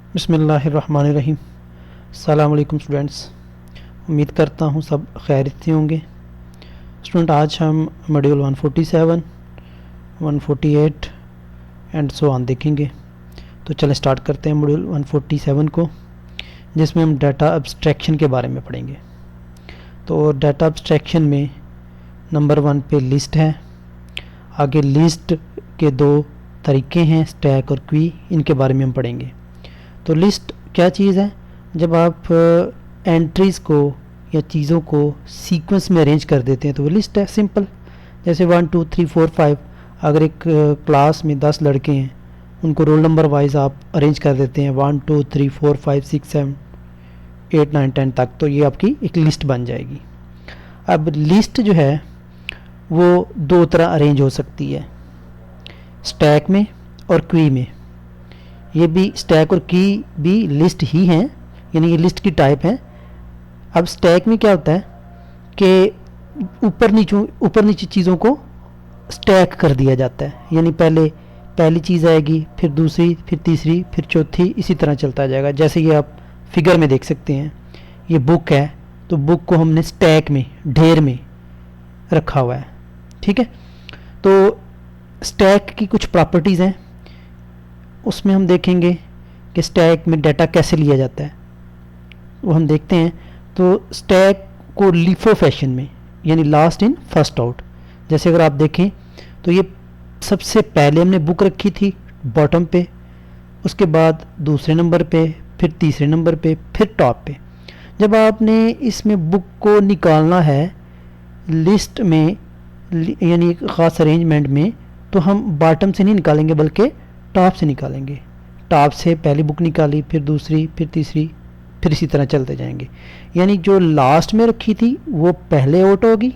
बिस्मिल्लाहिर्रहमानिर्रहीम। अस्सलाम वालेकुम स्टूडेंट्स, उम्मीद करता हूँ सब खैरियत से होंगे। स्टूडेंट, आज हम मॉड्यूल 147, 148 एंड सो ऑन देखेंगे। तो चलें स्टार्ट करते हैं मॉड्यूल 147 को, जिसमें हम डाटा अब्स्ट्रैक्शन के बारे में पढ़ेंगे। तो डाटा अब्स्ट्रैक्शन में नंबर 1 पे लिस्ट है। आगे लिस्ट के दो तरीके हैं, स्टैक और क्वी, इनके बारे में हम पढ़ेंगे। तो लिस्ट क्या चीज़ है? जब आप एंट्रीज़ को या चीज़ों को सीक्वेंस में अरेंज कर देते हैं तो वो लिस्ट है। सिंपल, जैसे 1 2 3 4 5, अगर एक क्लास में 10 लड़के हैं, उनको रोल नंबर वाइज आप अरेंज कर देते हैं 1 2 3 4 5 6 7 8 9 10 तक, तो ये आपकी एक लिस्ट बन जाएगी। अब लिस्ट जो है वो दो तरह अरेंज हो सकती है, स्टैक में और क्वी में। ये भी स्टैक और की भी लिस्ट ही हैं, यानी ये लिस्ट की टाइप है। अब स्टैक में क्या होता है कि ऊपर नीचे चीज़ों को स्टैक कर दिया जाता है, यानी पहली चीज़ आएगी, फिर दूसरी, फिर तीसरी, फिर चौथी, इसी तरह चलता जाएगा। जैसे ये आप फिगर में देख सकते हैं, ये बुक है तो बुक को हमने स्टैक में, ढेर में रखा हुआ है। ठीक है, तो स्टैक की कुछ प्रॉपर्टीज़ हैं, उसमें हम देखेंगे कि स्टैक में डाटा कैसे लिया जाता है, वो हम देखते हैं। तो स्टैक को लीफो फैशन में, यानी लास्ट इन फर्स्ट आउट, जैसे अगर आप देखें तो ये सबसे पहले हमने बुक रखी थी बॉटम पे, उसके बाद दूसरे नंबर पे, फिर तीसरे नंबर पे, फिर टॉप पे। जब आपने इसमें बुक को निकालना है लिस्ट में, यानी एक ख़ास अरेंजमेंट में, तो हम बॉटम से नहीं निकालेंगे बल्कि टॉप से निकालेंगे। टॉप से पहली बुक निकाली, फिर दूसरी, फिर तीसरी, फिर इसी तरह चलते जाएंगे। यानी जो लास्ट में रखी थी वो पहले आउट होगी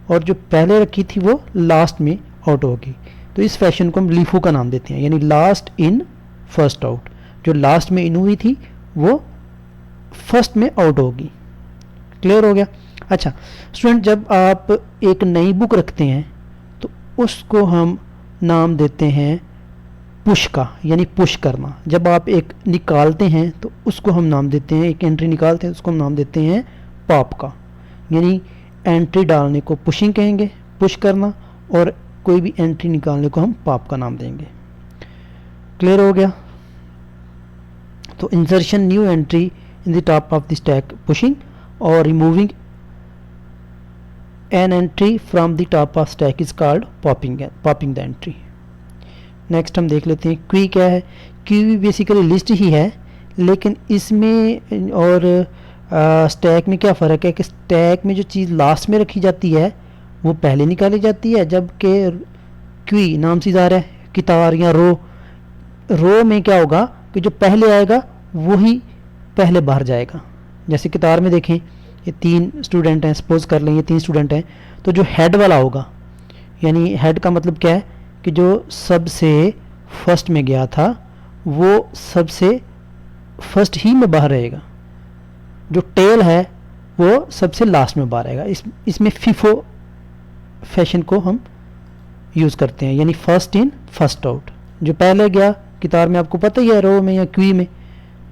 और जो पहले रखी थी वो लास्ट में आउट होगी। तो इस फैशन को हम लीफो का नाम देते हैं, यानी लास्ट इन फर्स्ट आउट। जो लास्ट में इन हुई थी वो फर्स्ट में आउट होगी। क्लियर हो गया? अच्छा स्टूडेंट, जब आप एक नई बुक रखते हैं तो उसको हम नाम देते हैं पुश का, यानी पुश करना। जब आप एक निकालते हैं तो उसको हम नाम देते हैं, एक एंट्री निकालते हैं उसको हम नाम देते हैं पॉप का, यानी एंट्री डालने को पुशिंग कहेंगे, पुश करना, और कोई भी एंट्री निकालने को हम पॉप का नाम देंगे। क्लियर हो गया? तो insertion new entry in the top of the stack, pushing, और removing an entry from the top of stack is called popping the entry. Next हम देख लेते हैं क्वी क्या है। क्वी बेसिकली लिस्ट ही है, लेकिन इसमें और स्टैक में क्या फ़र्क है कि स्टैक में जो चीज़ लास्ट में रखी जाती है वो पहले निकाली जाती है, जबकि क्वी नाम से ज़ाहिर है कितार या रो में क्या होगा कि जो पहले आएगा वही पहले बाहर जाएगा। जैसे कितार में देखें, ये 3 स्टूडेंट हैं, सपोज कर लें ये 3 स्टूडेंट हैं, तो जो हेड वाला होगा, यानी हेड का मतलब क्या है कि जो सबसे फर्स्ट में गया था वो सबसे फर्स्ट ही में बाहर रहेगा। जो टेल है वो सबसे लास्ट में बाहर आएगा। इसमें फीफो फैशन को हम यूज़ करते हैं, यानी फर्स्ट इन फर्स्ट आउट। जो पहले गया कितार में, आपको पता ही है, रो में या क्वी में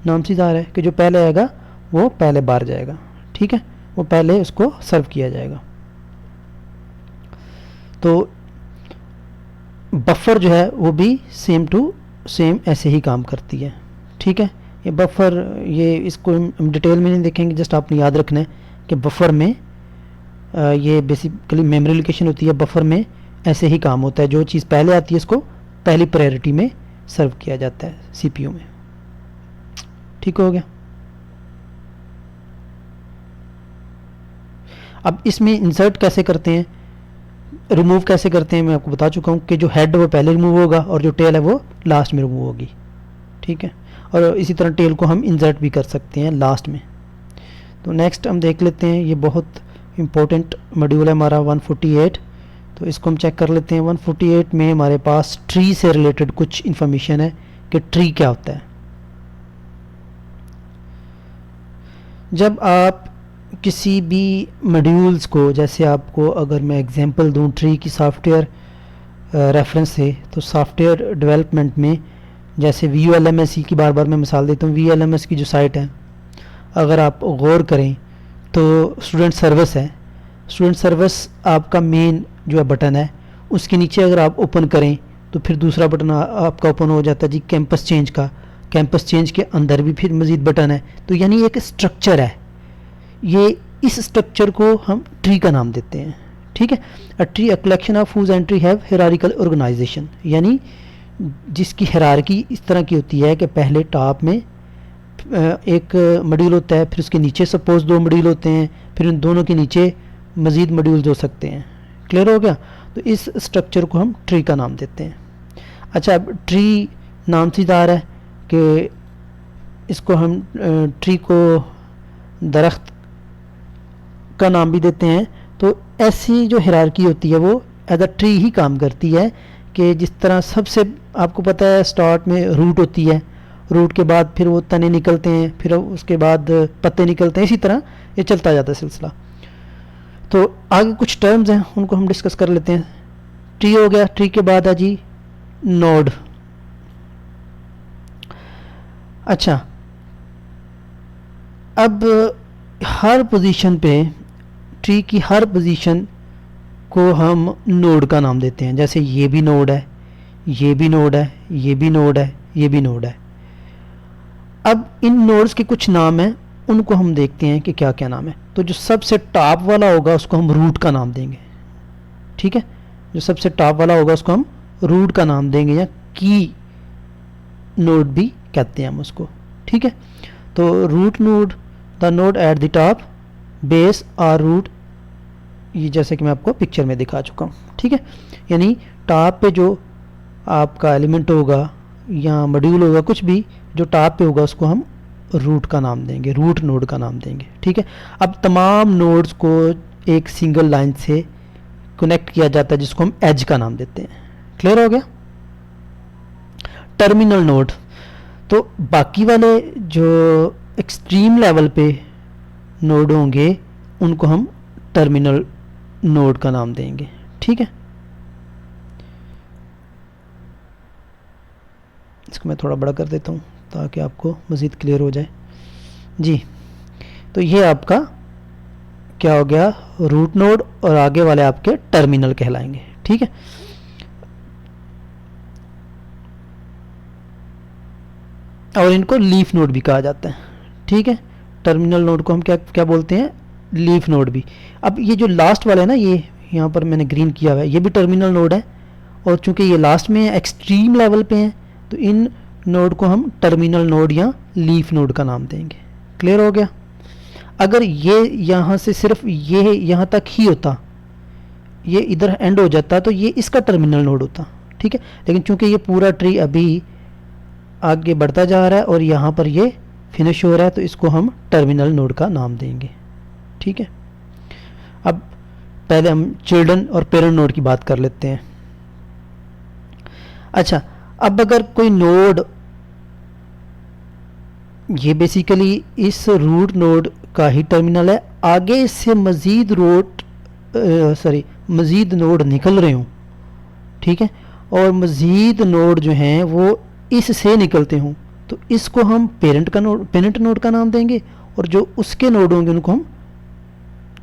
नाम से ज़ाहिर है कि जो पहले आएगा वो पहले बाहर जाएगा। ठीक है, वो पहले उसको सर्व किया जाएगा। तो बफर जो है वो भी सेम टू सेम ऐसे ही काम करती है। ठीक है, ये बफर, ये इसको हम डिटेल में नहीं देखेंगे, जस्ट आपने याद रखना है कि बफर में ये बेसिकली मेमोरी लोकेशन होती है। बफर में ऐसे ही काम होता है, जो चीज़ पहले आती है इसको पहली प्रायोरिटी में सर्व किया जाता है सीपीयू में। ठीक हो गया? अब इसमें इंसर्ट कैसे करते हैं, रिमूव कैसे करते हैं, मैं आपको बता चुका हूँ कि जो हेड वो पहले रिमूव होगा और जो टेल है वो लास्ट में रिमूव होगी। ठीक है, और इसी तरह टेल को हम इंसर्ट भी कर सकते हैं लास्ट में। तो नेक्स्ट हम देख लेते हैं, ये बहुत इम्पोर्टेंट मॉड्यूल है हमारा 148। तो इसको हम चेक कर लेते हैं। 148 में हमारे पास ट्री से रिलेटेड कुछ इंफॉर्मेशन है कि ट्री क्या होता है। जब आप किसी भी मॉड्यूल्स को, जैसे आपको अगर मैं एग्जांपल दूं ट्री की सॉफ्टवेयर रेफरेंस से, तो सॉफ्टवेयर डेवलपमेंट में जैसे VULMS की बार बार मैं मिसाल देता हूँ। VULMS की जो साइट है, अगर आप गौर करें तो स्टूडेंट सर्विस है। स्टूडेंट सर्विस आपका मेन जो है बटन है, उसके नीचे अगर आप ओपन करें तो फिर दूसरा बटन आपका ओपन हो जाता है जी कैंपस चेंज का। कैंपस चेंज के अंदर भी फिर मज़ीद बटन है। तो यानी एक स्ट्रक्चर है, ये इस स्ट्रक्चर को हम ट्री का नाम देते हैं। ठीक है, a tree a collection of whose entry have hierarchical organization, यानी जिसकी हिरारकी इस तरह की होती है कि पहले टॉप में एक मॉड्यूल होता है, फिर उसके नीचे सपोज 2 मॉड्यूल होते हैं, फिर उन दोनों के नीचे मज़ीद मॉड्यूल्स हो सकते हैं। क्लियर हो गया? तो इस स्ट्रक्चर को हम ट्री का नाम देते हैं। अच्छा, अब ट्री नाम से आ रहा है कि इसको हम ट्री को दरख्त का नाम भी देते हैं। तो ऐसी जो हिरारकी होती है वो एज अ ट्री ही काम करती है कि जिस तरह सबसे आपको पता है स्टार्ट में रूट होती है, रूट के बाद फिर वो तने निकलते हैं, फिर उसके बाद पत्ते निकलते हैं, इसी तरह ये चलता जाता है सिलसिला। तो आगे कुछ टर्म्स हैं उनको हम डिस्कस कर लेते हैं। ट्री हो गया, ट्री के बाद है जी नोड। अच्छा, अब हर पोजीशन पे ट्री की हर पोजीशन को हम नोड का नाम देते हैं। जैसे ये भी नोड है, ये भी नोड है, ये भी नोड है, ये भी नोड है। अब इन नोड्स के कुछ नाम हैं, उनको हम देखते हैं कि क्या क्या नाम है। तो जो सबसे टॉप वाला होगा उसको हम रूट का नाम देंगे। ठीक है, जो सबसे टॉप वाला होगा उसको हम रूट का नाम देंगे, या की नोड भी कहते हैं हम उसको। ठीक है, तो root node, the node at the top, base और रूट, ये जैसे कि मैं आपको पिक्चर में दिखा चुका हूँ। ठीक है, यानी टॉप पे जो आपका एलिमेंट होगा या मॉड्यूल होगा, कुछ भी जो टॉप पे होगा उसको हम रूट का नाम देंगे, रूट नोड का नाम देंगे। ठीक है, अब तमाम नोड्स को एक सिंगल लाइन से कनेक्ट किया जाता है जिसको हम एज का नाम देते हैं। क्लियर हो गया? टर्मिनल नोड, तो बाकी वाले जो एक्सट्रीम लेवल पे नोड होंगे उनको हम टर्मिनल नोड का नाम देंगे। ठीक है, इसको मैं थोड़ा बड़ा कर देता हूँ ताकि आपको मज़ीद क्लियर हो जाए जी। तो ये आपका क्या हो गया, रूट नोड, और आगे वाले आपके टर्मिनल कहलाएंगे। ठीक है, और इनको लीफ नोड भी कहा जाता है। ठीक है, टर्मिनल नोड को हम क्या क्या बोलते हैं, लीफ नोड भी। अब ये जो लास्ट वाला है ना, ये यहाँ पर मैंने ग्रीन किया हुआ है, ये भी टर्मिनल नोड है, और चूंकि ये लास्ट में है, एक्सट्रीम लेवल पे हैं, तो इन नोड को हम टर्मिनल नोड या लीफ नोड का नाम देंगे। क्लियर हो गया? अगर ये यहाँ से सिर्फ ये यहाँ तक ही होता, ये इधर एंड हो जाता, तो ये इसका टर्मिनल नोड होता। ठीक है, लेकिन चूंकि ये पूरा ट्री अभी आगे बढ़ता जा रहा है और यहाँ पर ये फिनिश हो रहा है, तो इसको हम टर्मिनल नोड का नाम देंगे। ठीक है, अब पहले हम चिल्ड्रन और पेरेंट नोड की बात कर लेते हैं। अच्छा, अब अगर कोई नोड, ये बेसिकली इस रूट नोड का ही टर्मिनल है, आगे इससे मज़ीद मज़ीद नोड निकल रहे हों, ठीक है, और मज़ीद नोड जो हैं वो इससे निकलते हों, तो इसको हम पेरेंट नोड का नाम देंगे, और जो उसके नोड होंगे उनको हम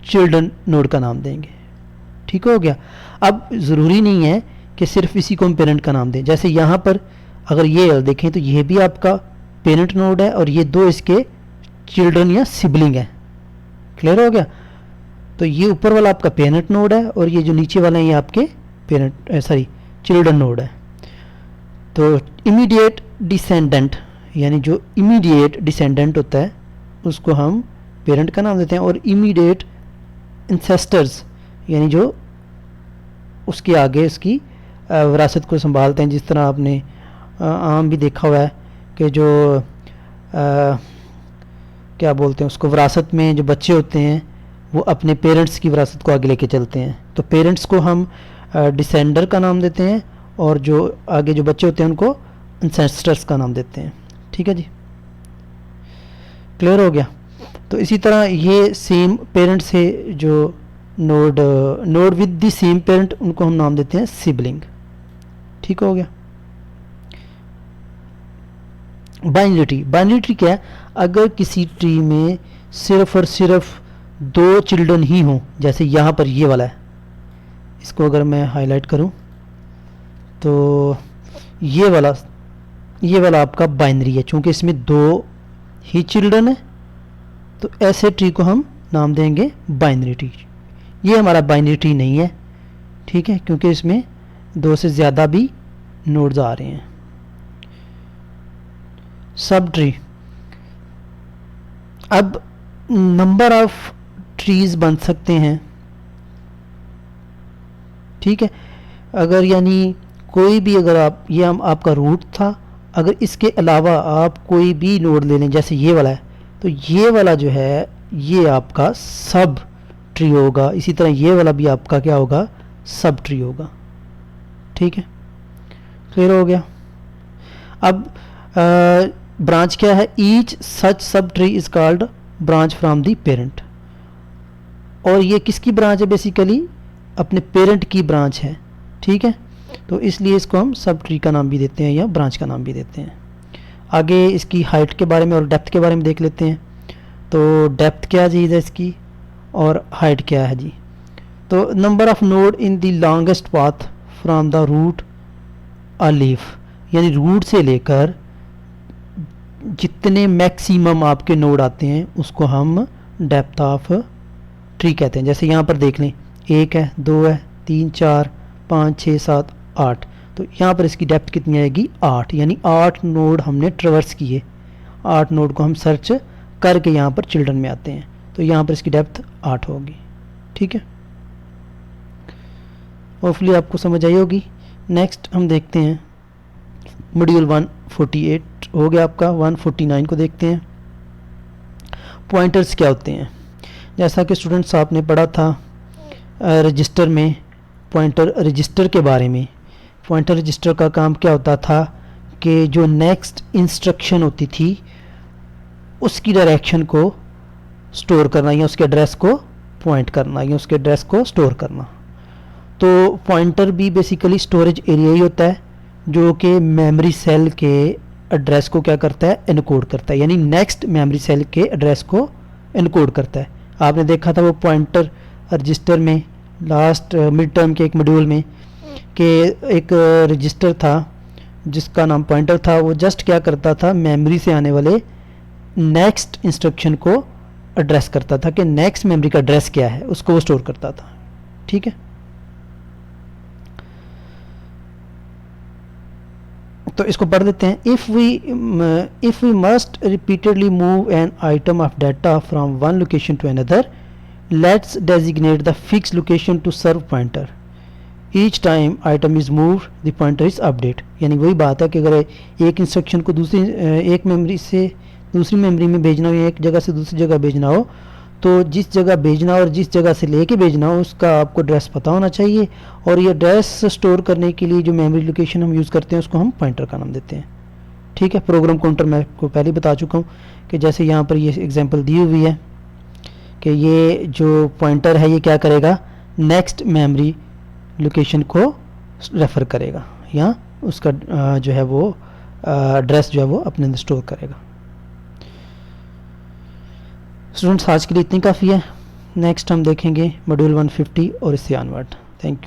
चिल्ड्रन नोड का नाम देंगे। ठीक हो गया? अब ज़रूरी नहीं है कि सिर्फ इसी को हम पेरेंट का नाम दें। जैसे यहाँ पर अगर ये देखें तो ये भी आपका पेरेंट नोड है, और ये दो इसके चिल्ड्रन या सिबलिंग है। क्लियर हो गया? तो ये ऊपर वाला आपका पेरेंट नोड है, और ये जो नीचे वाला है ये आपके चिल्ड्रन नोड है। तो इमीडिएट डिसेंडेंट, यानी जो इमीडिएट डिसेंडेंट होता है उसको हम पेरेंट का नाम देते हैं, और इमीडिएट इंसेस्टर्स, यानी जो उसके आगे उसकी विरासत को संभालते हैं। जिस तरह आपने आम भी देखा हुआ है कि जो क्या बोलते हैं उसको, विरासत में जो बच्चे होते हैं वो अपने पेरेंट्स की विरासत को आगे लेके चलते हैं। तो पेरेंट्स को हम डिसेंडर का नाम देते हैं, और जो आगे जो बच्चे होते हैं उनको इंसेस्टर्स का नाम देते हैं। ठीक है जी, क्लियर हो गया? तो इसी तरह ये सेम पेरेंट से जो node with the same parent, उनको हम नाम देते हैं सिबलिंग। ठीक हो गया? बाइनरी ट्री क्या है? अगर किसी ट्री में सिर्फ और सिर्फ 2 चिल्ड्रन ही हों, जैसे यहाँ पर ये वाला है, इसको अगर मैं हाईलाइट करूँ तो ये वाला आपका बाइनरी है, चूँकि इसमें 2 ही चिल्ड्रन है, तो ऐसे ट्री को हम नाम देंगे बाइनरी ट्री। ये हमारा बाइनरी ट्री नहीं है, ठीक है, क्योंकि इसमें 2 से ज़्यादा भी नोड्स आ रहे हैं। सब ट्री, अब नंबर ऑफ ट्रीज बन सकते हैं, ठीक है। अगर यानी कोई भी, अगर आप, ये हम आपका रूट था, अगर इसके अलावा आप कोई भी नोड ले लें, जैसे ये वाला है, तो ये वाला जो है ये आपका सब ट्री होगा। इसी तरह ये वाला भी आपका क्या होगा? सब ट्री होगा, ठीक है। क्लियर हो गया? अब ब्रांच क्या है? Each such sub tree is called branch from the parent. और ये किसकी ब्रांच है? बेसिकली अपने पेरेंट की ब्रांच है, ठीक है। तो इसलिए इसको हम सब ट्री का नाम भी देते हैं या ब्रांच का नाम भी देते हैं। आगे इसकी हाइट के बारे में और डेप्थ के बारे में देख लेते हैं। तो डेप्थ क्या चीज़ है इसकी, और हाइट क्या है जी? तो number of node in the longest path from the root a leaf, यानी रूट से लेकर जितने मैक्सिमम आपके नोड आते हैं उसको हम डेप्थ ऑफ ट्री कहते हैं। जैसे यहाँ पर देख लें, 1 है, 2 है, 3, 4, 5, 6, 7, 8, तो यहाँ पर इसकी डेप्थ कितनी आएगी? 8, यानी 8 नोड हमने ट्रेवर्स किए, 8 नोड को हम सर्च करके यहाँ पर चिल्ड्रन में आते हैं, तो यहाँ पर इसकी डेप्थ 8 होगी, ठीक है। होपफुली आपको समझ आई होगी। नेक्स्ट हम देखते हैं मॉड्यूल 148 हो गया आपका, 149 को देखते हैं। पॉइंटर्स क्या होते हैं? जैसा कि स्टूडेंट्स आपने पढ़ा था रजिस्टर में, पॉइंटर रजिस्टर के बारे में। पॉइंटर रजिस्टर का काम क्या होता था कि जो नेक्स्ट इंस्ट्रक्शन होती थी उसकी डायरेक्शन को स्टोर करना, या उसके एड्रेस को पॉइंट करना, या उसके एड्रेस को स्टोर करना। तो पॉइंटर भी बेसिकली स्टोरेज एरिया ही होता है जो कि मेमोरी सेल के एड्रेस को क्या करता है? एनकोड करता है, यानी नेक्स्ट मेमोरी सेल के एड्रेस को एनकोड करता है। आपने देखा था वो पॉइंटर रजिस्टर में लास्ट मिड टर्म के एक मॉड्यूल में कि एक रजिस्टर था जिसका नाम पॉइंटर था, वो जस्ट क्या करता था? मेमोरी से आने वाले नेक्स्ट इंस्ट्रक्शन को एड्रेस करता था कि नेक्स्ट मेमोरी का एड्रेस क्या है, उसको वो स्टोर करता था, ठीक है। तो इसको पढ़ लेते हैं। If we must repeatedly move an item of data from one location to another, let's designate the fix location to serve pointer. Each time item is move the pointer is update. यानी वही बात है कि अगर एक instruction को एक memory से दूसरी मेमोरी में भेजना हो, या एक जगह से दूसरी जगह भेजना हो, तो जिस जगह भेजना और जिस जगह से लेके भेजना हो उसका आपको एड्रेस पता होना चाहिए। और ये एड्रेस स्टोर करने के लिए जो मेमोरी लोकेशन हम यूज़ करते हैं उसको हम पॉइंटर का नाम देते हैं, ठीक है। प्रोग्राम काउंटर मैं आपको पहले बता चुका हूँ कि जैसे यहाँ पर ये एग्जांपल दी हुई है कि ये जो पॉइंटर है ये क्या करेगा? नेक्स्ट मेमोरी लोकेशन को रेफ़र करेगा, या उसका जो है वो एड्रेस जो है वो अपने अंदर स्टोर करेगा। स्टूडेंट्स आज के लिए इतनी काफ़ी है। नेक्स्ट हम देखेंगे मॉड्यूल 150 और इससे ऑनवर्ड। Thank you.